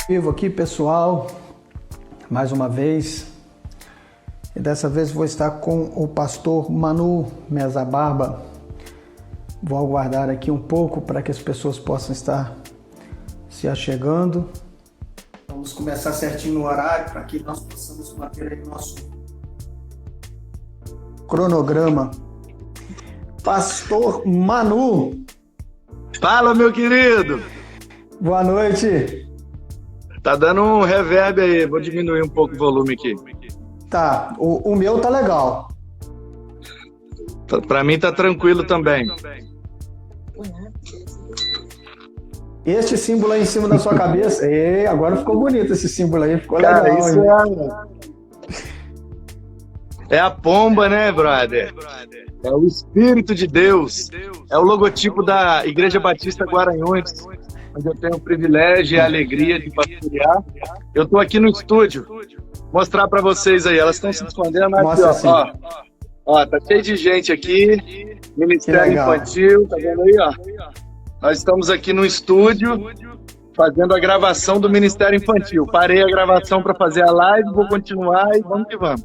Vivo aqui, pessoal, mais uma vez. E dessa vez vou estar com o pastor Manu Mesa Barba. Vou aguardar aqui um pouco para que as pessoas possam estar se achegando. Vamos começar certinho no horário para que nós possamos manter aí o nosso cronograma. Pastor Manu. Fala, meu querido. Boa noite. Tá dando um reverb aí, vou diminuir um pouco o volume aqui. Tá, o meu tá legal. Pra mim tá tranquilo também. Este símbolo aí em cima da sua cabeça, agora ficou bonito esse símbolo aí, ficou Cara, legal. isso é a pomba, né, brother? É o Espírito de Deus. É o logotipo da Igreja Batista Guaranhuns, onde eu tenho o privilégio e a alegria de pastorear. Eu tô aqui no estúdio, mostrar pra vocês aí. Elas estão se escondendo aqui, ó. Ó, tá cheio de gente aqui. Ministério Infantil, tá vendo aí, ó? Nós estamos aqui no estúdio fazendo a gravação do Ministério Infantil. Parei a gravação para fazer a live, vou continuar e vamos que vamos.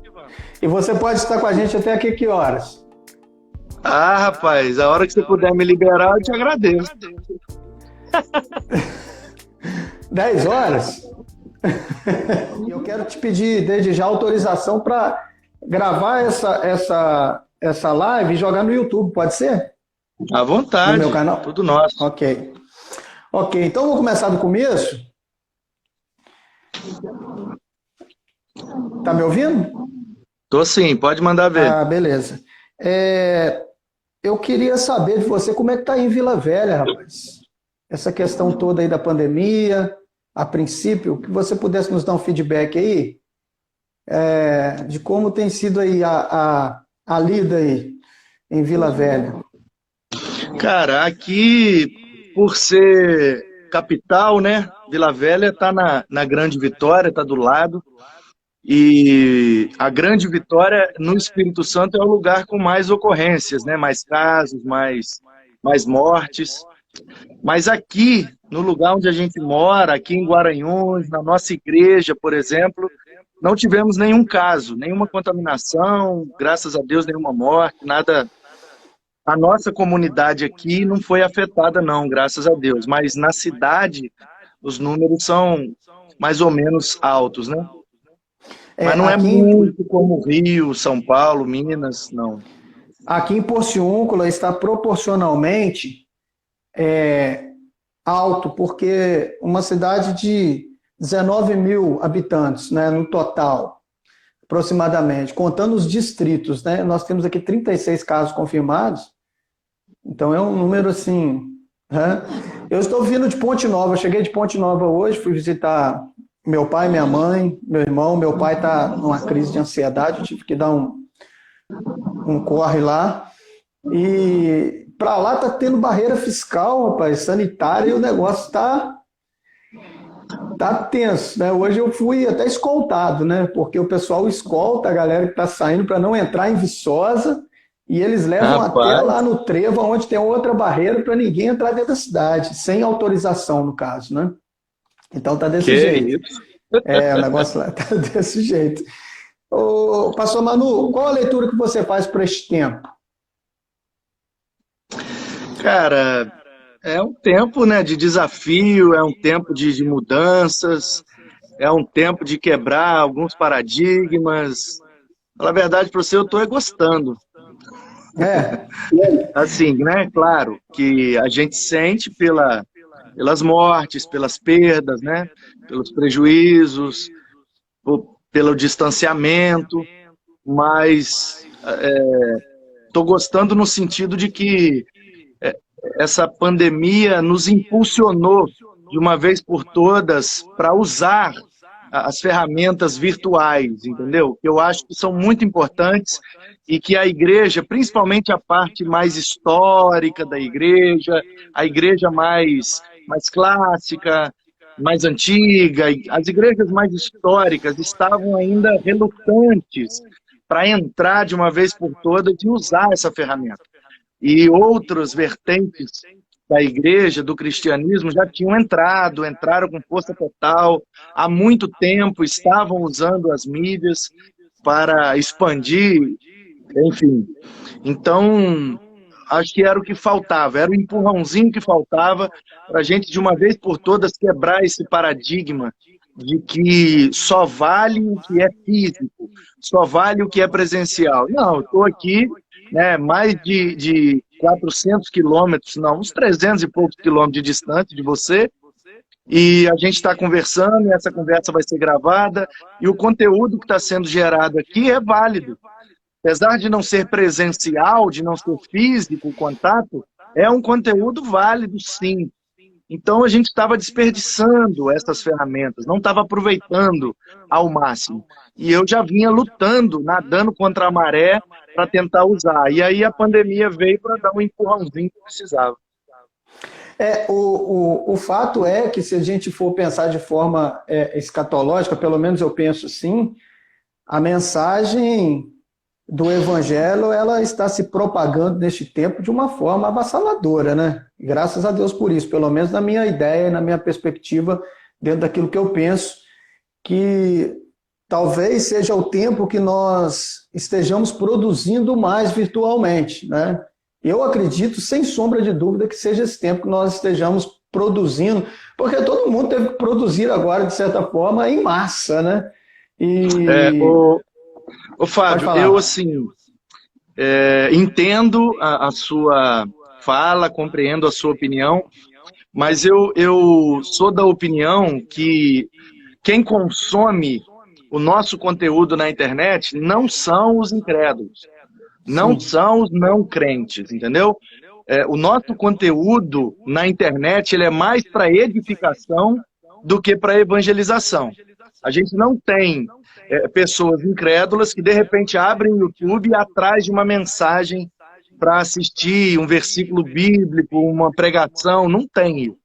E você pode estar com a gente até aqui que horas? Ah, rapaz, a hora que você puder me liberar, eu te agradeço. 10 horas? E eu quero te pedir desde já autorização para gravar essa live e jogar no YouTube, pode ser? À vontade, no meu canal? Tudo nosso. Ok, então vou começar do começo. Tá me ouvindo? Tô sim, pode mandar ver. Ah, beleza. Eu queria saber de você como é que tá aí em Vila Velha, rapaz. Essa questão toda aí da pandemia, a princípio, que você pudesse nos dar um feedback aí, de como tem sido aí a lida aí em Vila Velha. Cara, aqui, por ser capital, né? Vila Velha tá na Grande Vitória, tá do lado. E a Grande Vitória, no Espírito Santo, é o lugar com mais ocorrências, né? Mais casos, mais mortes. Mas aqui, no lugar onde a gente mora, aqui em Guaranhuns, na nossa igreja, por exemplo, não tivemos nenhum caso, nenhuma contaminação, graças a Deus, nenhuma morte, nada. A nossa comunidade aqui não foi afetada, não, graças a Deus. Mas na cidade, os números são mais ou menos altos, né? Mas não é muito como Rio, São Paulo, Minas, não. Aqui em Porciúncula está proporcionalmente alto, porque uma cidade de 19 mil habitantes, né, no total, aproximadamente, contando os distritos, né, nós temos aqui 36 casos confirmados, então é um número assim, né? Eu estou vindo de Ponte Nova, cheguei de Ponte Nova hoje, fui visitar meu pai, minha mãe, meu irmão. Meu pai está numa crise de ansiedade, eu tive que dar um corre lá. E para lá tá tendo barreira fiscal, rapaz, sanitária, e o negócio tá tenso, né? Hoje eu fui até escoltado, né? Porque o pessoal escolta a galera que tá saindo para não entrar em Viçosa, e eles levam até lá no Trevo, onde tem outra barreira para ninguém entrar dentro da cidade, sem autorização, no caso, né? Então tá desse jeito. Isso? O negócio lá tá desse jeito. Ô, pastor Manu, qual a leitura que você faz para este tempo? Cara, é um tempo, né, de desafio, é um tempo de mudanças, é um tempo de quebrar alguns paradigmas. Na verdade, para você, eu estou gostando. Assim, né, claro, que a gente sente pelas mortes, pelas perdas, né, pelos prejuízos, pelo distanciamento, mas estou gostando no sentido de que essa pandemia nos impulsionou de uma vez por todas para usar as ferramentas virtuais, entendeu? Eu acho que são muito importantes e que a igreja, principalmente a parte mais histórica da igreja, a igreja mais clássica, mais antiga, as igrejas mais históricas estavam ainda relutantes para entrar de uma vez por todas e usar essa ferramenta. E outras vertentes da igreja, do cristianismo, já tinham entraram com força total, há muito tempo estavam usando as mídias para expandir, enfim. Então, acho que era o que faltava, era o empurrãozinho que faltava para a gente, de uma vez por todas, quebrar esse paradigma de que só vale o que é físico, só vale o que é presencial. Não, eu estou aqui, né, mais de 400 quilômetros, não, uns 300 e poucos quilômetros de distância de você, e a gente está conversando, e essa conversa vai ser gravada, e o conteúdo que está sendo gerado aqui é válido. Apesar de não ser presencial, de não ser físico o contato, é um conteúdo válido, sim. Então a gente estava desperdiçando essas ferramentas, não estava aproveitando ao máximo. E eu já vinha lutando, nadando contra a maré para tentar usar. E aí a pandemia veio para dar um empurrãozinho que precisava. O fato é que, se a gente for pensar de forma escatológica, pelo menos eu penso assim, a mensagem do Evangelho, ela está se propagando neste tempo de uma forma avassaladora, né? Graças a Deus por isso, pelo menos na minha ideia, na minha perspectiva, dentro daquilo que eu penso, que talvez seja o tempo que nós estejamos produzindo mais virtualmente, né? Eu acredito, sem sombra de dúvida, que seja esse tempo que nós estejamos produzindo, porque todo mundo teve que produzir agora, de certa forma, em massa, né? Ô Fábio, eu assim entendo a sua fala, compreendo a sua opinião, mas eu sou da opinião que quem consome o nosso conteúdo na internet não são os incrédulos, não são os não crentes, entendeu? O nosso conteúdo na internet ele é mais para edificação do que para evangelização. A gente não tem pessoas incrédulas que de repente abrem o YouTube atrás de uma mensagem para assistir um versículo bíblico, uma pregação, não tem isso.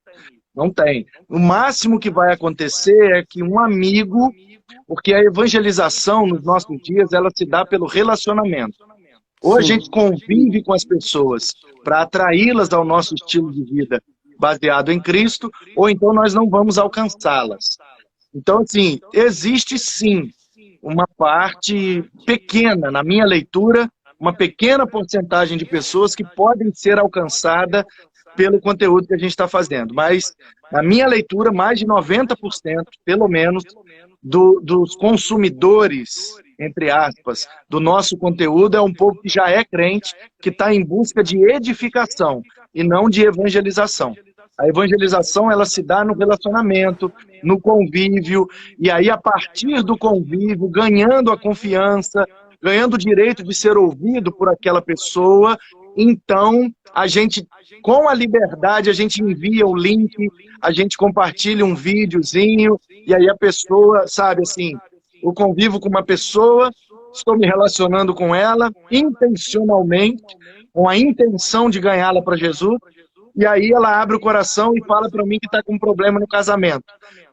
Não tem. O máximo que vai acontecer é que um amigo, porque a evangelização nos nossos dias, ela se dá pelo relacionamento. Ou a gente convive com as pessoas para atraí-las ao nosso estilo de vida baseado em Cristo, ou então nós não vamos alcançá-las. Então, assim, existe sim uma parte pequena, na minha leitura, uma pequena porcentagem de pessoas que podem ser alcançadas pelo conteúdo que a gente está fazendo. Mas, na minha leitura, mais de 90%, pelo menos, dos consumidores, entre aspas, do nosso conteúdo é um povo que já é crente, que está em busca de edificação e não de evangelização. A evangelização, ela se dá no relacionamento, no convívio, e aí a partir do convívio, ganhando a confiança, ganhando o direito de ser ouvido por aquela pessoa, então a gente, com a liberdade, a gente envia o link, a gente compartilha um videozinho, e aí a pessoa, sabe assim, eu convivo com uma pessoa, estou me relacionando com ela, intencionalmente, com a intenção de ganhá-la para Jesus, e aí ela abre o coração e fala para mim que está com um problema no casamento.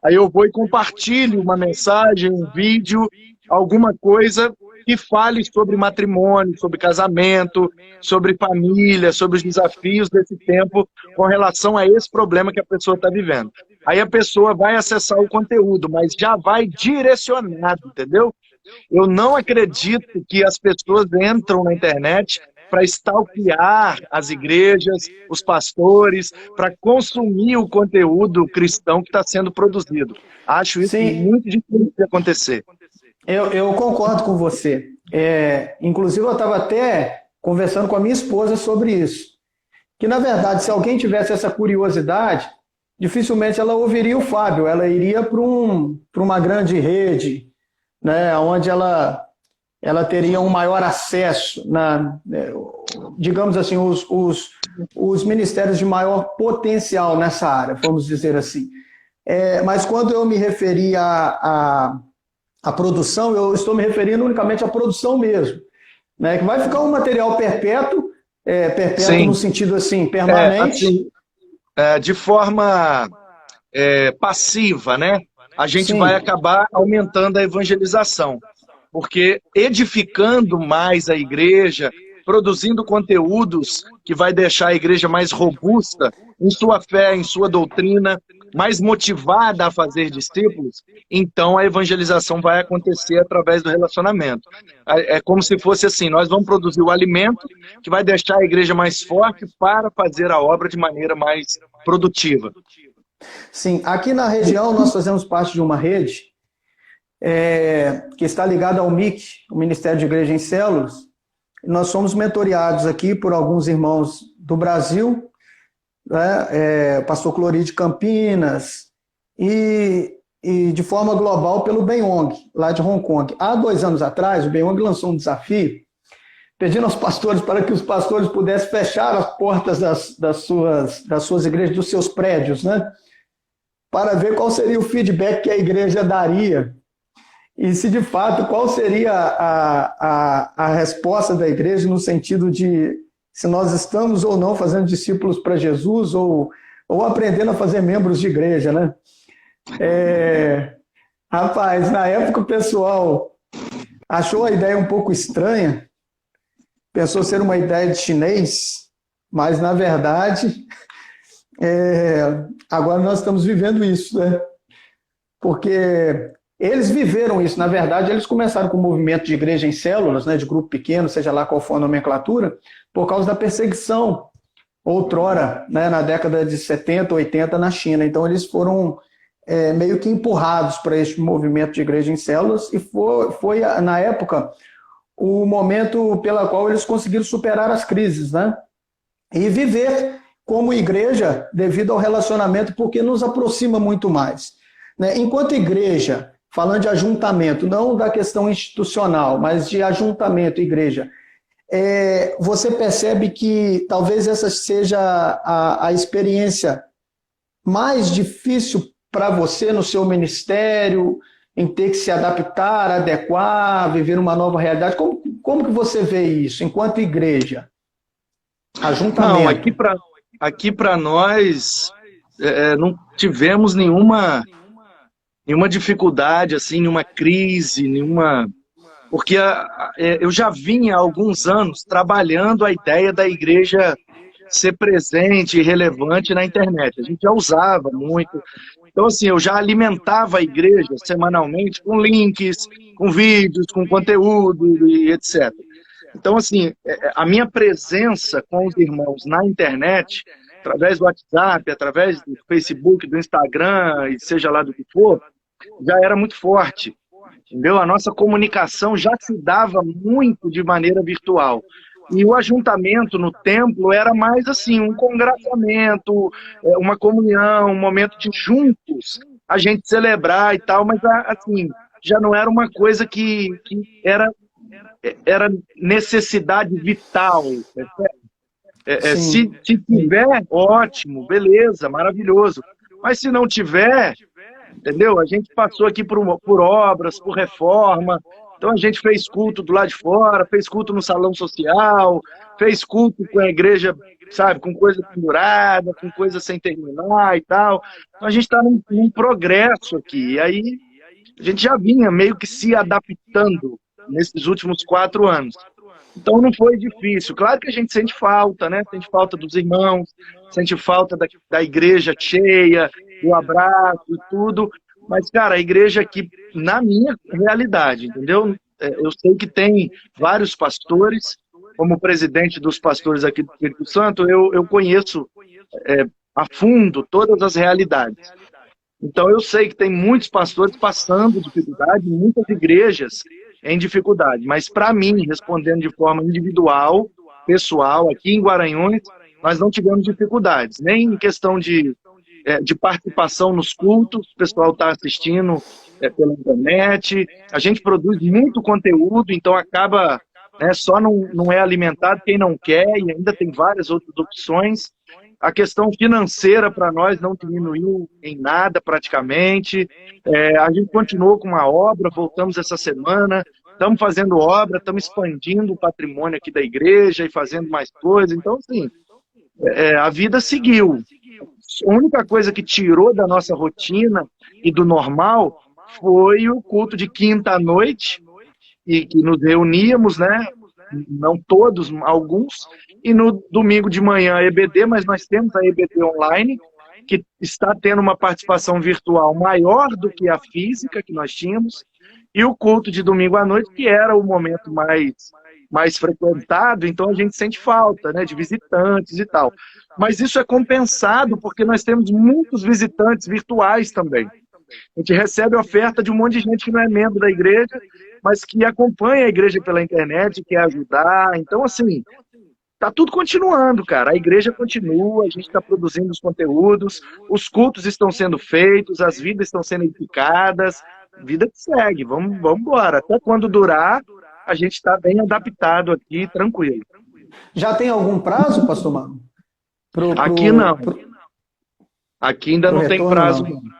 Aí eu vou e compartilho uma mensagem, um vídeo, alguma coisa que fale sobre matrimônio, sobre casamento, sobre família, sobre os desafios desse tempo com relação a esse problema que a pessoa está vivendo. Aí a pessoa vai acessar o conteúdo, mas já vai direcionado, entendeu? Eu não acredito que as pessoas entram na internet para stalkear as igrejas, os pastores, para consumir o conteúdo cristão que está sendo produzido. Acho isso muito difícil de acontecer. Eu concordo com você. Inclusive, eu estava até conversando com a minha esposa sobre isso. Que, na verdade, se alguém tivesse essa curiosidade, dificilmente ela ouviria o Fábio. Ela iria para uma grande rede, né, onde ela teria um maior acesso, digamos assim, os ministérios de maior potencial nessa área, vamos dizer assim. Mas quando eu me referi à produção, eu estou me referindo unicamente à produção mesmo, né, que vai ficar um material perpétuo no sentido assim, permanente. De forma passiva, né? A gente vai acabar aumentando a evangelização. Porque edificando mais a igreja, produzindo conteúdos que vai deixar a igreja mais robusta em sua fé, em sua doutrina, mais motivada a fazer discípulos, então a evangelização vai acontecer através do relacionamento. É como se fosse assim, nós vamos produzir o alimento que vai deixar a igreja mais forte para fazer a obra de maneira mais produtiva. Sim, aqui na região nós fazemos parte de uma rede que está ligada ao MIC, o Ministério de Igreja em Células. Nós somos mentoreados aqui por alguns irmãos do Brasil, né, pastor Clori de Campinas, e de forma global pelo Benhong, lá de Hong Kong. Há 2 anos atrás, o Benhong lançou um desafio, pedindo aos pastores para que os pastores pudessem fechar as portas das suas igrejas, dos seus prédios, né, para ver qual seria o feedback que a igreja daria e se de fato qual seria a resposta da igreja no sentido de se nós estamos ou não fazendo discípulos para Jesus ou aprendendo a fazer membros de igreja, né? Rapaz, na época o pessoal achou a ideia um pouco estranha, pensou ser uma ideia de chinês, mas na verdade agora nós estamos vivendo isso, né? Porque eles viveram isso, na verdade, eles começaram com o movimento de igreja em células, né, de grupo pequeno, seja lá qual for a nomenclatura, por causa da perseguição, outrora, né, na década de 70, 80 na China. Então eles foram meio que empurrados para este movimento de igreja em células e foi na época, o momento pela qual eles conseguiram superar as crises, né, e viver como igreja devido ao relacionamento, porque nos aproxima muito mais. Né? Enquanto igreja, falando de ajuntamento, não da questão institucional, mas de ajuntamento, igreja, você percebe que talvez essa seja a experiência mais difícil para você no seu ministério, em ter que se adaptar, adequar, viver uma nova realidade. Como que você vê isso enquanto igreja? Ajuntamento. Não, aqui para nós não tivemos nenhuma dificuldade, assim, nenhuma crise, porque eu já vinha há alguns anos trabalhando a ideia da igreja ser presente e relevante na internet. A gente já usava muito. Então, assim, eu já alimentava a igreja semanalmente com links, com vídeos, com conteúdo e etc. Então, assim, a minha presença com os irmãos na internet, através do WhatsApp, através do Facebook, do Instagram, e seja lá do que for, já era muito forte, entendeu? A nossa comunicação já se dava muito de maneira virtual. E o ajuntamento no templo era mais assim, um congraçamento, uma comunhão, um momento de juntos a gente celebrar e tal, mas assim, já não era uma coisa que era necessidade vital. Se tiver, ótimo, beleza, maravilhoso. Mas se não tiver, entendeu? A gente passou aqui por obras, por reforma. Então a gente fez culto do lado de fora, fez culto no salão social, fez culto com a igreja, sabe, com coisa pendurada, com coisa sem terminar e tal. Então a gente está num progresso aqui. E aí a gente já vinha meio que se adaptando nesses últimos 4 anos. Então não foi difícil. Claro que a gente sente falta, né? Sente falta dos irmãos, sente falta da igreja cheia, do abraço e tudo. Mas, cara, a igreja aqui, na minha realidade, entendeu? Eu sei que tem vários pastores, como presidente dos pastores aqui do Espírito Santo, eu conheço a fundo todas as realidades. Então eu sei que tem muitos pastores passando dificuldade, muitas igrejas em dificuldade. Mas para mim, respondendo de forma individual, pessoal, aqui em Guaranhuns, nós não tivemos dificuldades, nem em questão de participação nos cultos, o pessoal está assistindo pela internet, a gente produz muito conteúdo, então acaba, só não é alimentado quem não quer, e ainda tem várias outras opções. A questão financeira para nós não diminuiu em nada praticamente, a gente continuou com uma obra, voltamos essa semana, estamos fazendo obra, estamos expandindo o patrimônio aqui da igreja e fazendo mais coisas, então assim, a vida seguiu. A única coisa que tirou da nossa rotina e do normal foi o culto de quinta à noite, e que nos reuníamos, né? Não todos, alguns. E no domingo de manhã, EBD, mas nós temos a EBD online, que está tendo uma participação virtual maior do que a física que nós tínhamos, e o culto de domingo à noite, que era o momento mais frequentado, então a gente sente falta, né, de visitantes e tal. Mas isso é compensado porque nós temos muitos visitantes virtuais também. A gente recebe oferta de um monte de gente que não é membro da igreja, mas que acompanha a igreja pela internet, quer ajudar. Então, assim, tá tudo continuando, cara. A igreja continua, a gente está produzindo os conteúdos, os cultos estão sendo feitos, as vidas estão sendo edificadas, vida que segue, vamos embora. Até quando durar, a gente está bem adaptado aqui, tranquilo. Já tem algum prazo, pastor Mano? Aqui não. Aqui ainda não tem prazo, não. não.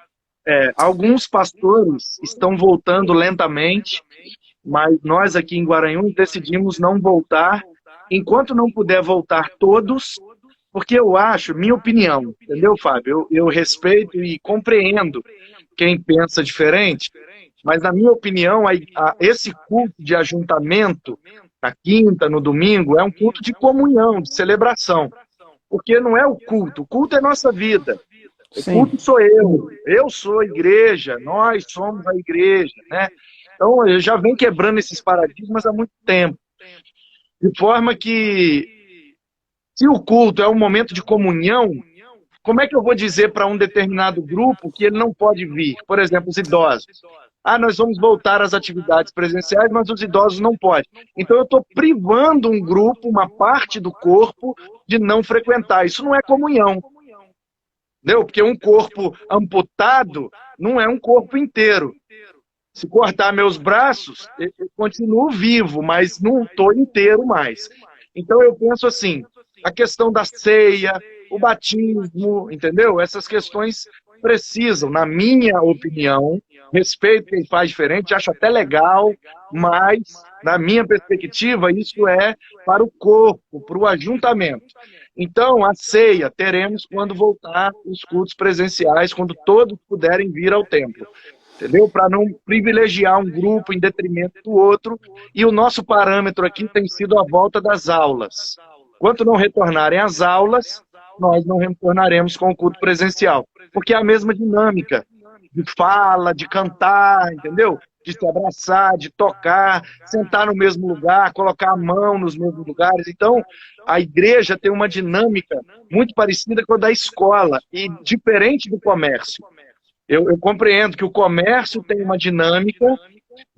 Alguns pastores estão voltando lentamente, mas nós aqui em Guaranhuns decidimos não voltar, enquanto não puder voltar todos, porque eu acho, minha opinião, entendeu, Fábio? Eu respeito e compreendo quem pensa diferente, mas na minha opinião, esse culto de ajuntamento, na quinta, no domingo, é um culto de comunhão, de celebração, porque não é o culto é nossa vida. O culto sou eu sou a igreja, nós somos a igreja, né? Então, eu já venho quebrando esses paradigmas há muito tempo. De forma que, se o culto é um momento de comunhão, como é que eu vou dizer para um determinado grupo que ele não pode vir? Por exemplo, os idosos. Nós vamos voltar às atividades presenciais, mas os idosos não podem. Então, eu estou privando um grupo, uma parte do corpo, de não frequentar. Isso não é comunhão. Entendeu? Porque um corpo amputado não é um corpo inteiro. Se cortar meus braços, eu continuo vivo, mas não estou inteiro mais. Então eu penso assim, a questão da ceia, o batismo, entendeu? Essas questões precisam, na minha opinião, respeito quem faz diferente, acho até legal, mas, na minha perspectiva, isso é para o corpo, para o ajuntamento. Então, a ceia teremos quando voltar os cultos presenciais, quando todos puderem vir ao templo. Entendeu? Para não privilegiar um grupo em detrimento do outro. E o nosso parâmetro aqui tem sido a volta das aulas. Enquanto não retornarem as aulas, nós não retornaremos com o culto presencial. Porque é a mesma dinâmica de fala, de cantar, entendeu? De se abraçar, de tocar, sentar no mesmo lugar, colocar a mão nos mesmos lugares. Então, a igreja tem uma dinâmica muito parecida com a da escola e diferente do comércio. Eu compreendo que o comércio tem uma dinâmica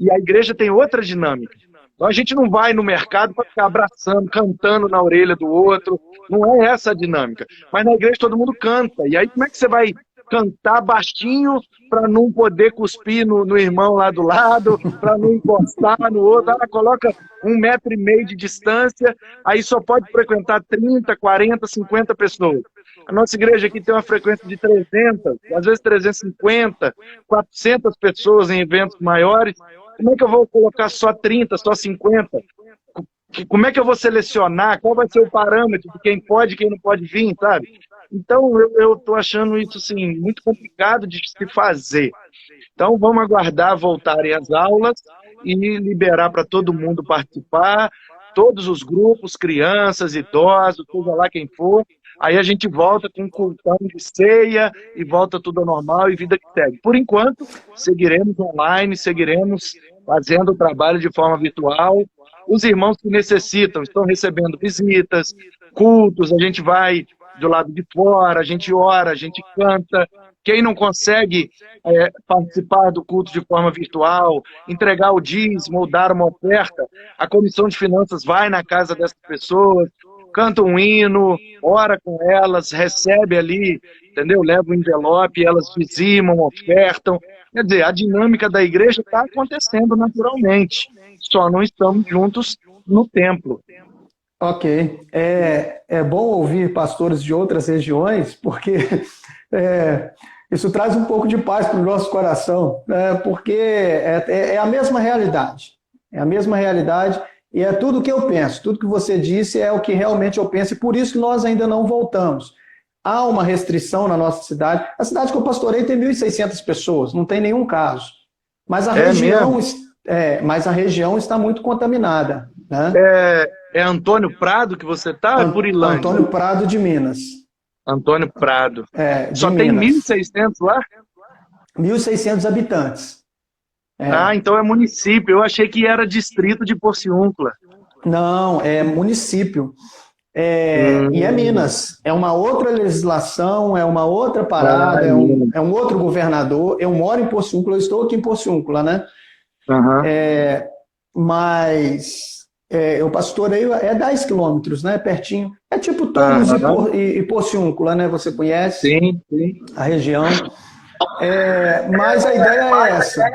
e a igreja tem outra dinâmica. Então a gente não vai no mercado para ficar abraçando, cantando na orelha do outro. Não é essa a dinâmica. Mas na igreja todo mundo canta. E aí como é que você vai cantar baixinho para não poder cuspir no irmão lá do lado, para não encostar no outro? Coloca 1,5 metro de distância, aí só pode frequentar 30, 40, 50 pessoas. A nossa igreja aqui tem uma frequência de 300, às vezes 350, 400 pessoas em eventos maiores. Como é que eu vou colocar só 30, só 50? Como é que eu vou selecionar? Qual vai ser o parâmetro de quem pode e quem não pode vir, sabe? Então, eu estou achando isso assim, muito complicado de se fazer. Então, vamos aguardar voltarem as aulas e liberar para todo mundo participar, todos os grupos, crianças, idosos, seja lá quem for. Aí a gente volta com um cultão de ceia e volta tudo ao normal e vida que segue. Por enquanto, seguiremos online, seguiremos fazendo o trabalho de forma virtual. Os irmãos que necessitam estão recebendo visitas, cultos, a gente vai do lado de fora, a gente ora, a gente canta. Quem não consegue participar do culto de forma virtual, entregar o dízimo ou dar uma oferta, a comissão de finanças vai na casa dessas pessoas, canta um hino, ora com elas, recebe ali, entendeu? Leva o envelope, elas dizimam, ofertam. Quer dizer, a dinâmica da igreja está acontecendo naturalmente, só não estamos juntos no templo. Ok. É bom ouvir pastores de outras regiões, porque isso traz um pouco de paz para o nosso coração, porque é a mesma realidade. É a mesma realidade e é tudo o que eu penso. Tudo que você disse é o que realmente eu penso e por isso que nós ainda não voltamos. Há uma restrição na nossa cidade. A cidade que eu pastorei tem 1.600 pessoas, não tem nenhum caso. Mas a região está muito contaminada. né? É Antônio Prado que você tá? É Purilândia? Antônio Prado de Minas. Antônio Prado. De Só tem Minas. 1.600 lá? 1.600 habitantes. Ah, então é município. Eu achei que era distrito de Porciúncula. Não, é município. E é Minas. É uma outra legislação, é uma outra parada, é um outro governador. Eu moro em Porciúncula, eu estou aqui em Porciúncula, né? Uhum. Mas eu pastoreio 10 quilômetros, né? Pertinho. É tipo Torres e Porciúncula, né? Você conhece Sim. a região. Mas a ideia é essa.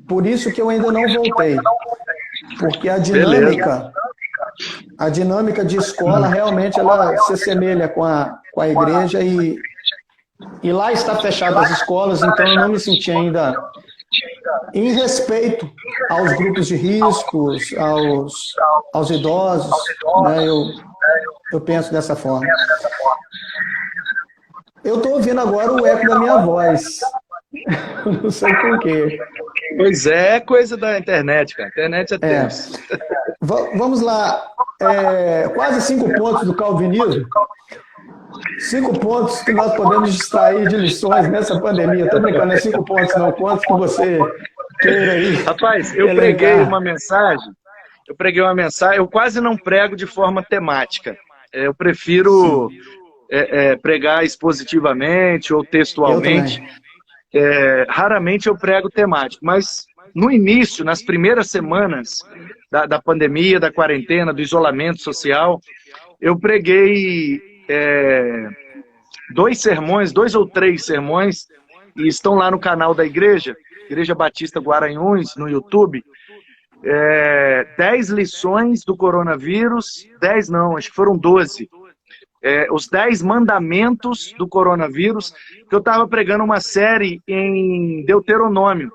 Por isso que eu ainda não voltei. Porque a dinâmica de escola realmente ela se assemelha com a igreja e lá está fechada as escolas, então eu não me senti ainda em respeito aos grupos de riscos, aos idosos, né? Eu penso dessa forma. Eu estou ouvindo agora o eco da minha voz. Não sei por quê. Pois é coisa da internet, cara. A internet é tenso. Vamos lá. Quase 5 pontos do calvinismo. 5 pontos que nós podemos extrair de lições nessa pandemia. Estou brincando, não é 5 pontos, não. Quantos que você queira aí? Rapaz, eu preguei uma mensagem. Eu quase não prego de forma temática. Eu prefiro pregar expositivamente ou textualmente. Raramente eu prego temático, mas no início, nas primeiras semanas da pandemia, da quarentena, do isolamento social, eu preguei 2 ou 3 sermões, e estão lá no canal da Igreja Batista Guaranhuns, no YouTube, 10 lições do coronavírus, 10 não, acho que foram 12. Os 10 mandamentos do coronavírus, que eu estava pregando uma série em Deuteronômio,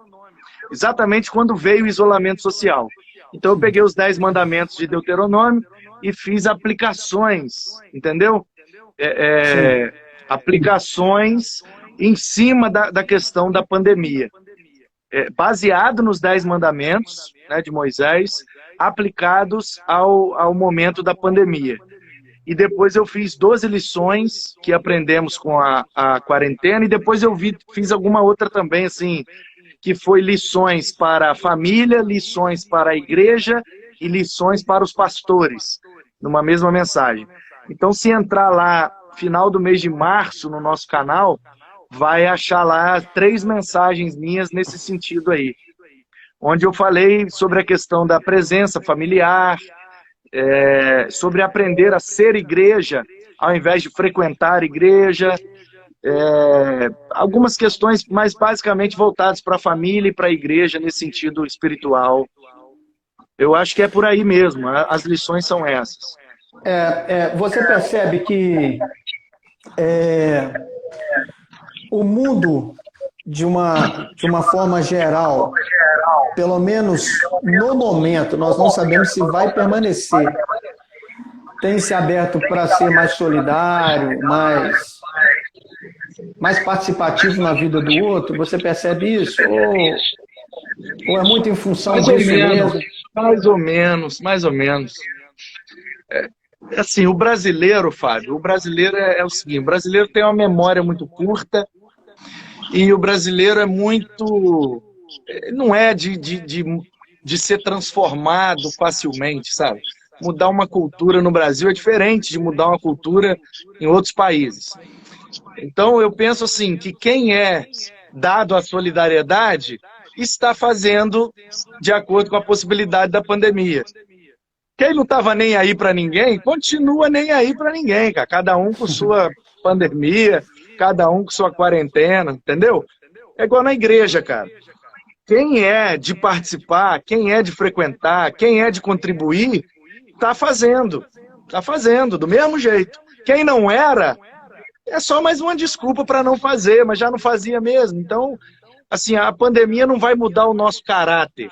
exatamente quando veio o isolamento social. Então eu peguei os 10 mandamentos de Deuteronômio e fiz aplicações, entendeu? Aplicações em cima da questão da pandemia. Baseado nos 10 mandamentos, né, de Moisés, aplicados ao momento da pandemia. E depois eu fiz 12 lições que aprendemos com a quarentena, e depois eu fiz alguma outra também, assim, que foi lições para a família, lições para a igreja e lições para os pastores, numa mesma mensagem. Então, se entrar lá, final do mês de março, no nosso canal, vai achar lá 3 mensagens minhas nesse sentido aí, onde eu falei sobre a questão da presença familiar, sobre aprender a ser igreja, ao invés de frequentar igreja, algumas questões mais basicamente voltadas para a família e para a igreja, nesse sentido espiritual. Eu acho que é por aí mesmo, as lições são essas. Você percebe que o mundo, de uma forma geral, pelo menos no momento, nós não sabemos se vai permanecer, tem se aberto para ser mais solidário, mais participativo na vida do outro? Você percebe isso? Ou é muito em função disso mesmo? Mais ou menos. Assim, o brasileiro, Fábio, o brasileiro é o seguinte, o brasileiro tem uma memória muito curta, e o brasileiro é muito... não é de ser transformado facilmente, sabe? Mudar uma cultura no Brasil é diferente de mudar uma cultura em outros países. Então, eu penso assim, que quem é dado à solidariedade está fazendo de acordo com a possibilidade da pandemia. Quem não estava nem aí para ninguém, continua nem aí para ninguém, cara. Cada um com sua pandemia, cada um com sua quarentena, entendeu? É igual na igreja, cara. Quem é de participar, quem é de frequentar, quem é de contribuir, está fazendo, do mesmo jeito. Quem não era, é só mais uma desculpa para não fazer, mas já não fazia mesmo. Então, assim, a pandemia não vai mudar o nosso caráter.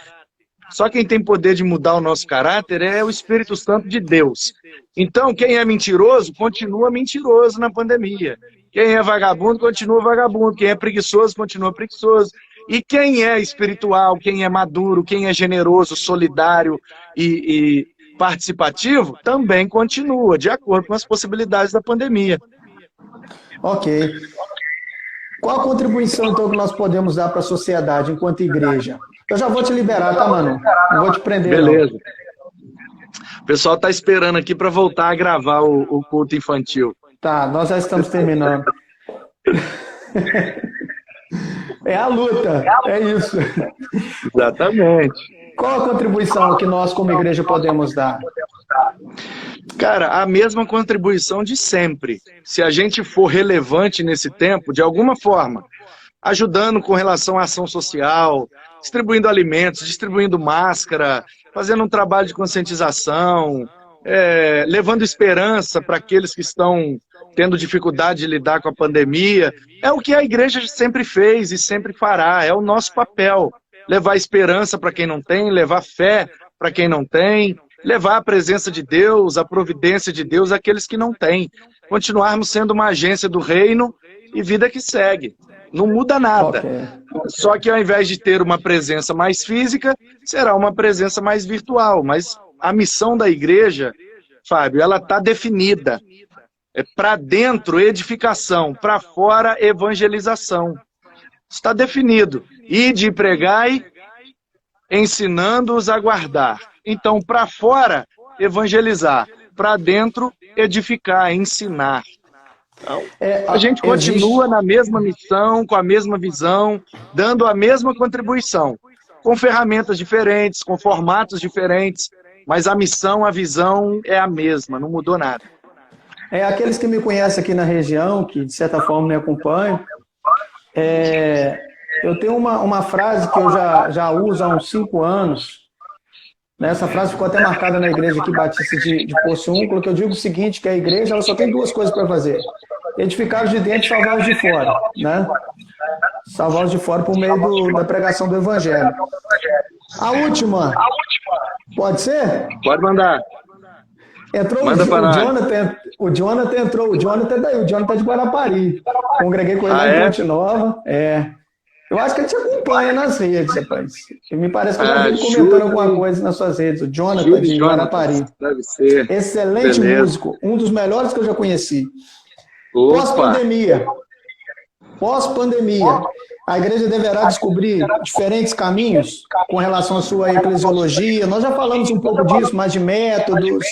Só quem tem poder de mudar o nosso caráter é o Espírito Santo de Deus. Então, quem é mentiroso, continua mentiroso na pandemia. Quem é vagabundo, continua vagabundo. Quem é preguiçoso, continua preguiçoso. E quem é espiritual, quem é maduro, quem é generoso, solidário e participativo, também continua, de acordo com as possibilidades da pandemia. Ok. Qual a contribuição, então, que nós podemos dar para a sociedade enquanto igreja? Eu já vou te liberar, tá, Manu? Não vou te prender, não. Beleza. O pessoal está esperando aqui para voltar a gravar o culto infantil. Tá, nós já estamos terminando. É a luta, é isso. Exatamente. Qual a contribuição que nós, como igreja, podemos dar? Cara, a mesma contribuição de sempre. Se a gente for relevante nesse tempo, de alguma forma, ajudando com relação à ação social, distribuindo alimentos, distribuindo máscara, fazendo um trabalho de conscientização, levando esperança para aqueles que estão tendo dificuldade de lidar com a pandemia, é o que a igreja sempre fez e sempre fará, é o nosso papel. Levar esperança para quem não tem, levar fé para quem não tem, levar a presença de Deus, a providência de Deus àqueles que não têm. Continuarmos sendo uma agência do reino e vida que segue. Não muda nada. Okay. Só que ao invés de ter uma presença mais física, será uma presença mais virtual. Mas a missão da igreja, Fábio, ela está definida. É para dentro, edificação. Para fora, evangelização. Está definido. Ide e pregai, ensinando-os a guardar. Então, para fora, evangelizar. Para dentro, edificar, ensinar. Então, a gente continua na mesma missão, com a mesma visão, dando a mesma contribuição, com ferramentas diferentes, com formatos diferentes, mas a missão, a visão é a mesma, não mudou nada. Aqueles que me conhecem aqui na região, que de certa forma me acompanham, eu tenho uma frase que eu já uso há uns 5 anos. Essa frase ficou até marcada na igreja aqui, Batista de Porciúncula, que eu digo o seguinte, que a igreja ela só tem 2 coisas para fazer. Edificar os de dentro e salvar os de fora. Né? Salvar os de fora por meio da pregação do evangelho. A última. Pode ser? Pode mandar. Entrou o Jonathan entrou. O Jonathan é daí, o Jonathan é de Guarapari. Congreguei com ele lá em Ponte Nova. Eu acho que ele te acompanha nas redes, rapaz. Me parece que eu já vi ele comentando alguma coisa nas suas redes. O Jonathan de Guarapari. Deve ser. Excelente músico. Um dos melhores que eu já conheci. Pós-pandemia. A igreja deverá descobrir diferentes caminhos com relação à sua eclesiologia. Nós já falamos um pouco disso, mas de métodos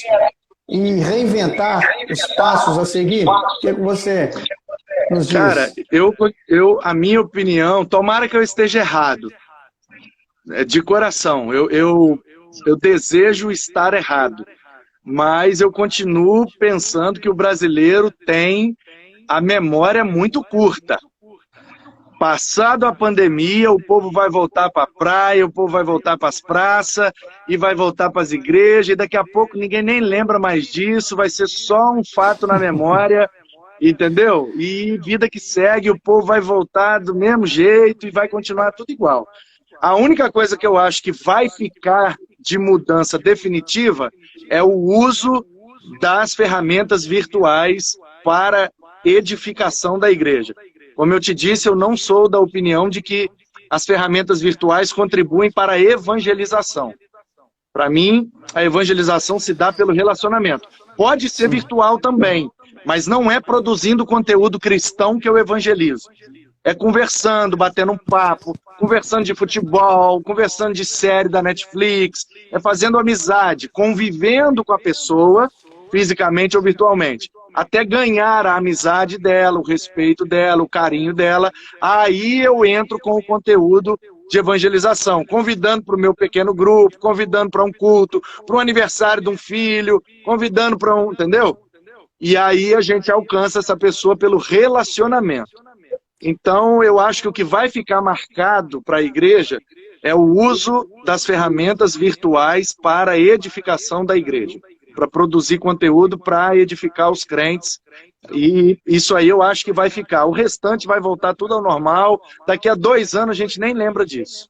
e reinventar os passos a seguir. O que você nos diz? Cara, a minha opinião, tomara que eu esteja errado, de coração, eu desejo estar errado, mas eu continuo pensando que o brasileiro tem a memória muito curta. Passado a pandemia, o povo vai voltar para a praia, o povo vai voltar para as praças, e vai voltar para as igrejas, e daqui a pouco ninguém nem lembra mais disso, vai ser só um fato na memória, entendeu? E vida que segue, o povo vai voltar do mesmo jeito e vai continuar tudo igual. A única coisa que eu acho que vai ficar de mudança definitiva é o uso das ferramentas virtuais para edificação da igreja. Como eu te disse, eu não sou da opinião de que as ferramentas virtuais contribuem para a evangelização. Para mim, a evangelização se dá pelo relacionamento. Pode ser virtual também, mas não é produzindo conteúdo cristão que eu evangelizo. É conversando, batendo um papo, conversando de futebol, conversando de série da Netflix, é fazendo amizade, convivendo com a pessoa, fisicamente ou virtualmente, até ganhar a amizade dela, o respeito dela, o carinho dela. Aí eu entro com o conteúdo de evangelização, convidando para o meu pequeno grupo, convidando para um culto, para um aniversário de um filho, convidando para um, entendeu? E aí a gente alcança essa pessoa pelo relacionamento. Então eu acho que o que vai ficar marcado para a igreja é o uso das ferramentas virtuais para a edificação da igreja, para produzir conteúdo para edificar os crentes, e isso aí eu acho que vai ficar. O restante vai voltar tudo ao normal, daqui a 2 anos a gente nem lembra disso.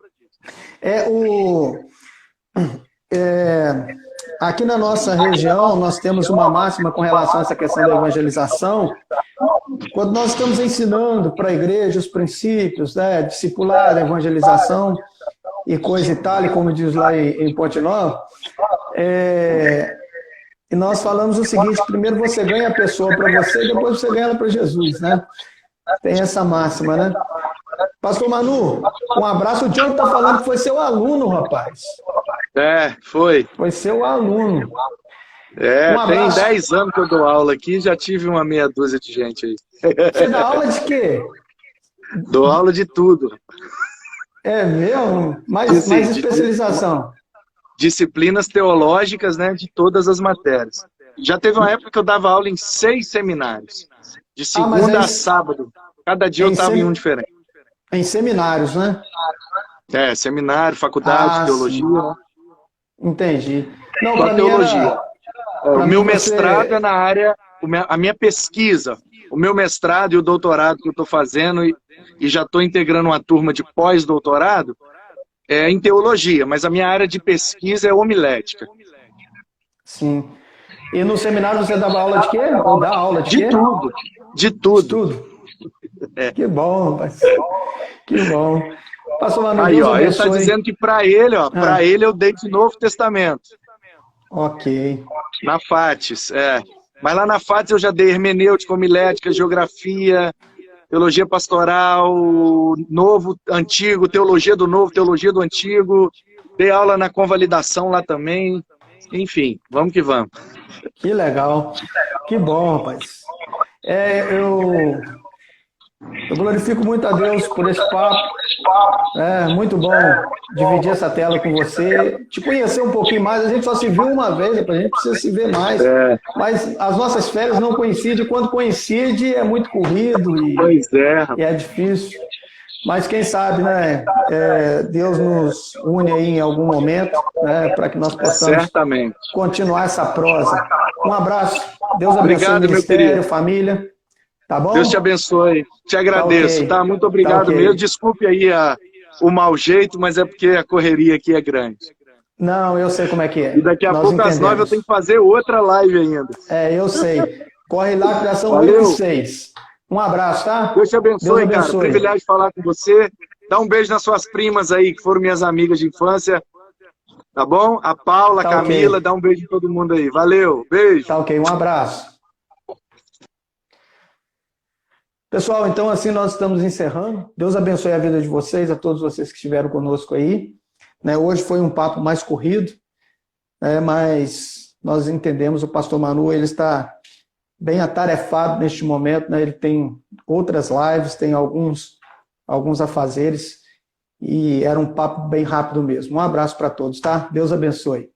aqui na nossa região, nós temos uma máxima com relação a essa questão da evangelização. Quando nós estamos ensinando para a igreja os princípios, né, discipular, evangelização e coisa e tal, e como diz lá em Ponte Nova, e nós falamos o seguinte: primeiro você ganha a pessoa para você, e depois você ganha ela para Jesus, né? Tem essa máxima, né? Pastor Manu, um abraço. O Diogo está falando que foi seu aluno, rapaz. Foi. Foi seu aluno. Tem 10 anos que eu dou aula aqui, já tive uma meia dúzia de gente aí. Você dá aula de quê? Dou aula de tudo. É mesmo? Mais especialização? Disciplinas teológicas, né, de todas as matérias. Já teve uma época que eu dava aula em 6 seminários. De segunda a sábado. Cada dia eu estava em um diferente. Em seminários, né? Seminário, faculdade, teologia. Sim. Entendi. Não, para teologia. O meu mestrado é na área, a minha pesquisa, o meu mestrado e o doutorado que eu estou fazendo, e já estou integrando uma turma de pós-doutorado, é em teologia, mas a minha área de pesquisa é homilética. Sim. E no seminário você dava aula de quê? Ou dá aula de quê? Tudo. De tudo. De tudo. Que bom, rapaz. Que bom. Pastor Manu, aí, ó, ele está dizendo que para ele, para ele eu dei de Novo Testamento. Ok. Na FATES, Mas lá na FATES eu já dei hermenêutica, homilética, geografia, teologia pastoral, novo, antigo, teologia do novo, teologia do antigo. Dei aula na convalidação lá também. Enfim, vamos que vamos. Que legal. Que bom, rapaz. Eu glorifico muito a Deus por esse papo. É muito bom dividir essa tela com você, te conhecer um pouquinho mais. A gente só se viu uma vez, a gente precisa se ver mais. Mas as nossas férias não coincidem. Quando coincide, é muito corrido e é difícil. Mas quem sabe, né? Deus nos une aí em algum momento, né, para que nós possamos continuar essa prosa. Um abraço. Deus abençoe o ministério, família. Tá bom? Deus te abençoe. Te agradeço, tá? Muito obrigado mesmo. Desculpe aí o mau jeito, mas é porque a correria aqui é grande. Não, eu sei como é que é. E daqui a pouco às 9 eu tenho que fazer outra live ainda. Eu sei. Corre lá, criação 8:06. Um abraço, tá? Deus te abençoe, cara. Privilégio de falar com você. Dá um beijo nas suas primas aí, que foram minhas amigas de infância. Tá bom? A Paula, a Camila, dá um beijo em todo mundo aí. Valeu, beijo. Tá ok, um abraço. Pessoal, então assim nós estamos encerrando. Deus abençoe a vida de vocês, a todos vocês que estiveram conosco aí. Hoje foi um papo mais corrido, mas nós entendemos, o pastor Manu, ele está bem atarefado neste momento, ele tem outras lives, tem alguns afazeres, e era um papo bem rápido mesmo. Um abraço para todos, tá? Deus abençoe.